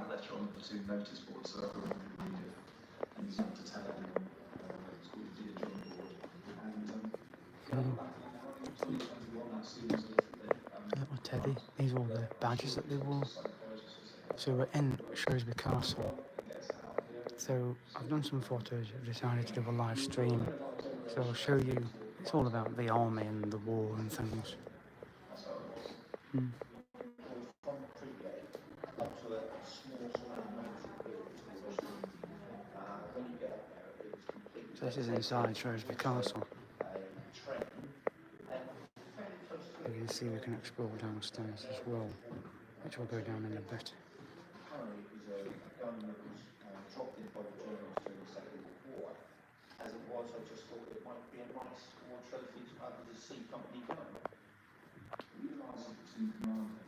that letter on the platoon notice board so everyone could read it. And he's not to tell everyone. It's called the Dear John board. And little Teddy. These are all the badges that they wore. So we're in Shrewsbury Castle. So I've done some footage. I've decided to do a live stream. So I'll show you. It's all about the army and the war and things. So this is inside Shrewsbury Castle. You can see we can explore downstairs as well, which we'll go down in a bit. As it was, I just thought it might be a nice war trophy to have as a sea company gun. Realising platoon commander,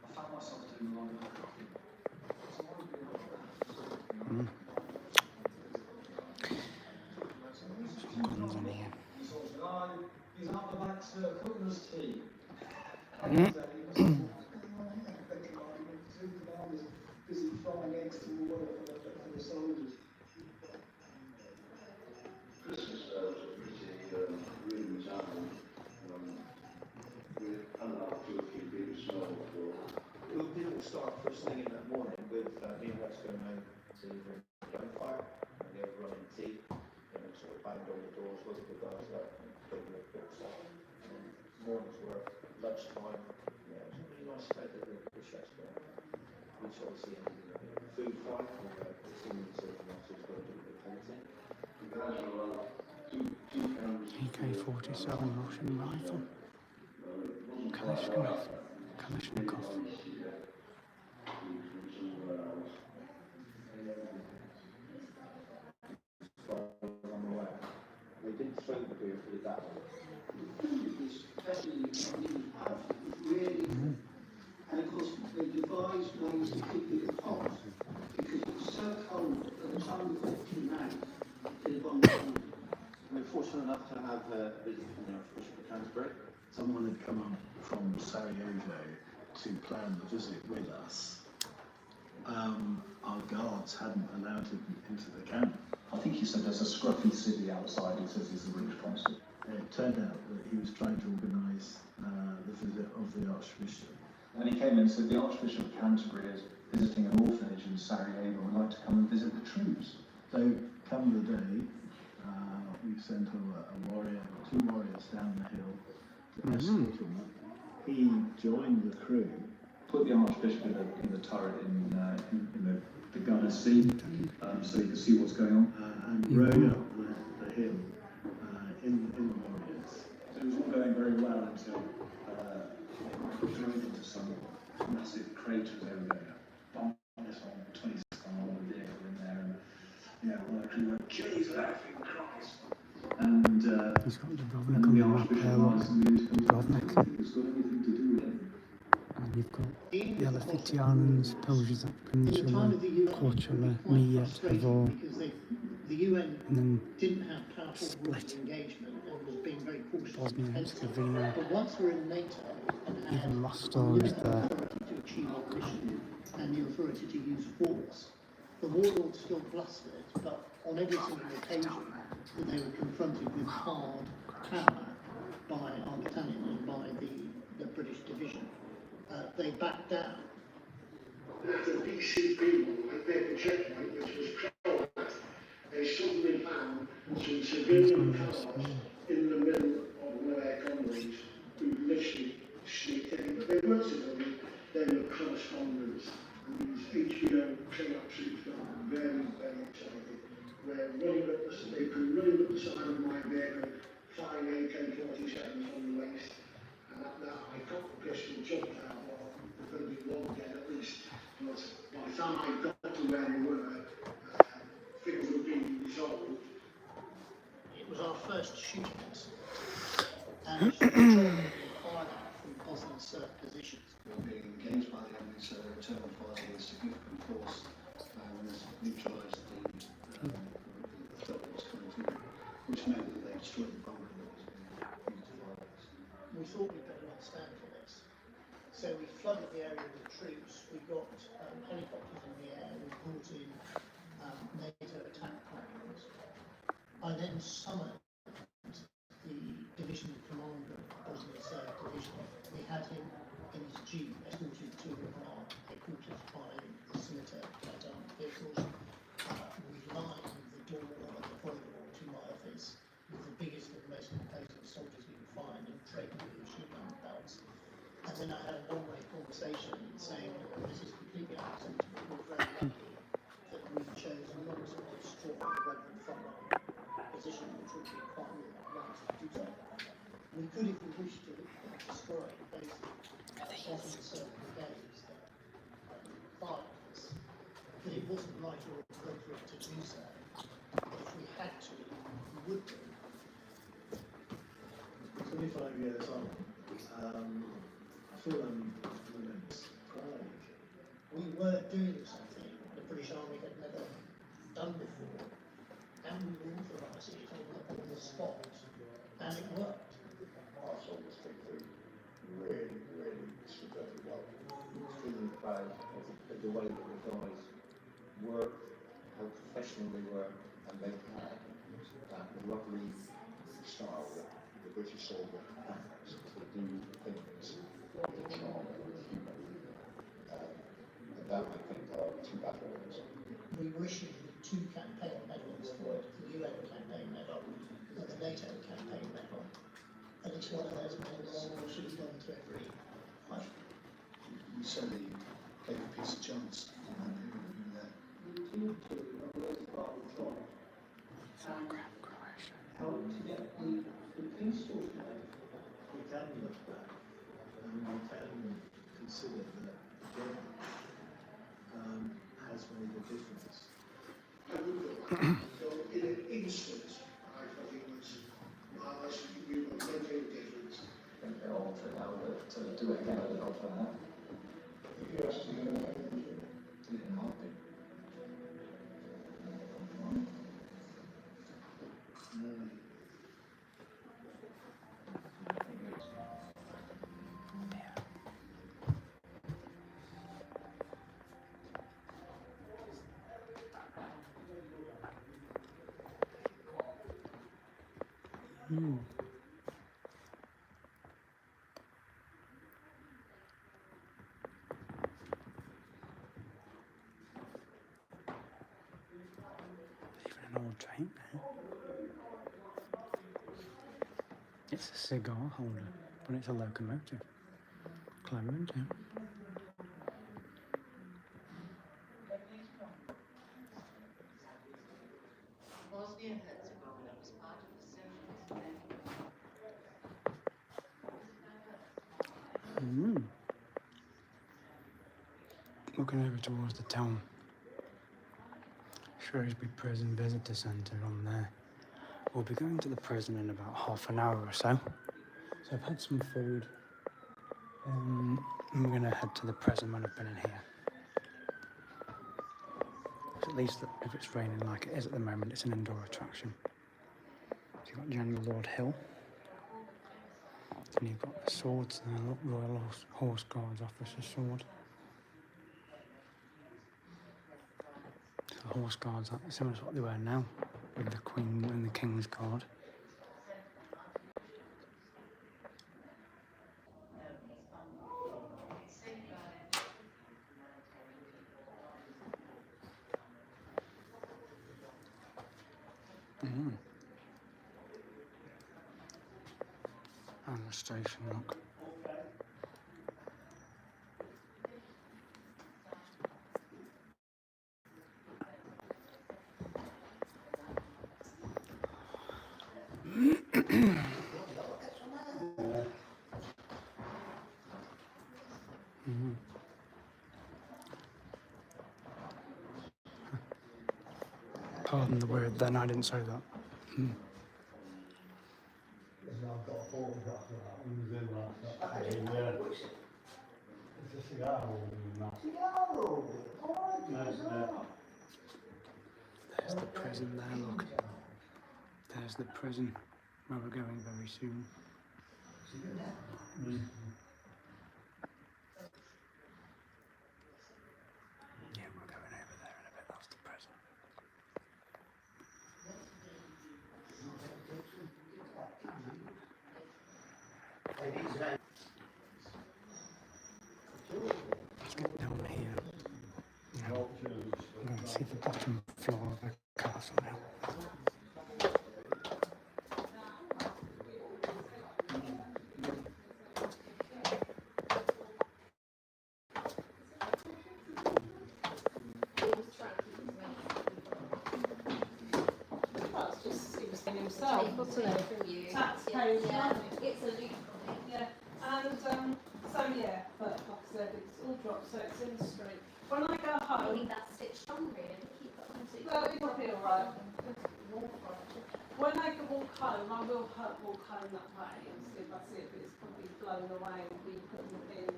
I found myself doing a lot of cooking. Some guns in here. He's up the back, sir, cooking us tea. Busy frying eggs to the work for the soldiers. Christmas was a pretty grim time. With unlike two or three big snow. Well, people start first thing in the morning with me and Rex going home to the gunfire and they were running tea. And sort of banged on the doors, wasn't the guys up and putting their books on. And mornings were lunchtime. Yeah, it was a really nice day at the British Expo. We sort of see anything like a food fight or seeing sort of officers going to do the painting. AK-47 Russian rifle. Kalashnikov. They didn't throw the beer for that one. And of course, they devised ways to keep it hot because it was so cold at the time the book came out. We're fortunate enough to have a visit from the Archbishop of Canterbury. Someone had come up from Sarajevo to plan the visit with us. Our guards hadn't allowed him into the camp. I think he said there's a scruffy city outside. He says he's the British consul. It turned out that he was trying to organise the visit of the Archbishop. And he came in and said the Archbishop of Canterbury is visiting an orphanage in Sarajevo and would like to come and visit the troops. So, come the day, we sent two warriors down the hill to escort him. He joined the crew, put the Archbishop in the turret in the gunner's seat so he could see what's going on, and rode up the hill in the warriors. So it was all going very well until we drove into some massive craters over there. Bumped us on 26-mile vehicle in there, and all the crew went, "Jesus laughing Christ!" And He's got Dubrovnik on the map there, Dubrovnik. It's got anything to do with it. And you've got the Elefiti Islands, Pelagea Peninsula, Korčula, Mijat, Hvor, The UN and then didn't have powerful split. engagement and was being very cautious. Bosnia and Herzegovina, But once we're in NATO and have even Rostov is there. the authority to achieve our mission and the authority to use force, the warlords still blustered, but on every single occasion that they were confronted with hard power by our battalion and by the British division, they backed down. After BCP, paper checkpoint, which was closed, they suddenly found some civilian cars in the middle of one of their convoys who literally sneaked in. But they weren't civilian, they were correspondents. And these HBO clean-up troops got very, very excited. Where they could run up the side of my vehicle, firing AK-47s on the waist. And that I got the pistol, jumped out, going to be one dead at least. But by the time I got to where they were, things were being resolved. It was our first shooting incident, and we fired out from Bosnian positions. We were being engaged by the enemy, so they returned fire with significant force and neutralised the threat that was coming through, which meant that they destroyed the bunker that was being used to fire us. We thought we'd better not stand for this. So we flooded the area with troops. We got helicopters and then summoned the division commander of the Reserve Division. We had him in his jeep escorted to our headquarters by the scimitar vehicles. We lined the door of the corridor to my office with the biggest and most imposing soldiers we could find and draped with machine gun belts. And then I had a one-way conversation saying, this is completely unacceptable. We're very lucky that we've chosen not to destroy the relevant frontline position, which would be quite nice to do so. We could, if we wished to, destroy basic officers of certain brigades that fired us, but it wasn't right or appropriate to do so. But if we had to, we would do. So if I goes on, I feel I'm immense pride. We were doing something the British Army had never done before, and we were authorising it on the spot, and it worked. I saw this thing through really, really superbly well. Extremely proud of the way that the guys worked, how professional they were, and they had that lovely style that the British soldier has to do things with charm and humour. And that, I think, are two battle wounds. We were issued with 2 campaign medals for it, the UN campaign medal and the NATO campaign medal. And it's one of those medals that should have gone to every fight. You certainly gave a piece of chance in that period you were there. Helped to get the peace talk made. We can look back and we can consider that the journey has made a difference. I would go back. So in an instant, I thought it was, I said, you were making a difference. I think they're all for now, but to do it again, I don't know for that. If you asked me, do it in a heartbeat. Even an old train there. It's a cigar holder, but it's a locomotive. Clever, isn't it? Bosnia-Herzegovina was part of the Socialist Network. Looking over towards the town. Shrewsbury Prison Visitor Centre on there. We'll be going to the prison in about half an hour or so. So I've had some food. And we're going to head to the prison when I've been in here. At least if it's raining like it is at the moment, it's an indoor attraction. So you've got General Lord Hill. And you've got the swords there, look, Royal Horse Guards Officer's sword. So the Horse Guards are similar to what they wear now, with the Queen and the King's Guard. And the station look. Pardon the word then, I didn't say that. I've got a photograph of that when he was in last night. It's a cigar holder in that. Nice, There's the prison there, look. There's the prison where we're going very soon. Yeah, we're going over there in a bit, that's the prison. Let's get down here. Now, I'm going to see the bottom floor of the castle now. Himself, wasn't it? Taxpayers' money. It's a loop. Yeah, and so yeah, but like I said, it's all dropped, so it's in the street. When I go I home, think that's stitched on really. Keep that on stitched. well, it'll be alright. When I walk home, I will walk home that way and see if I see it, but it's probably blown away and we put in the bin.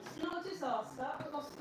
It's not a disaster, I lost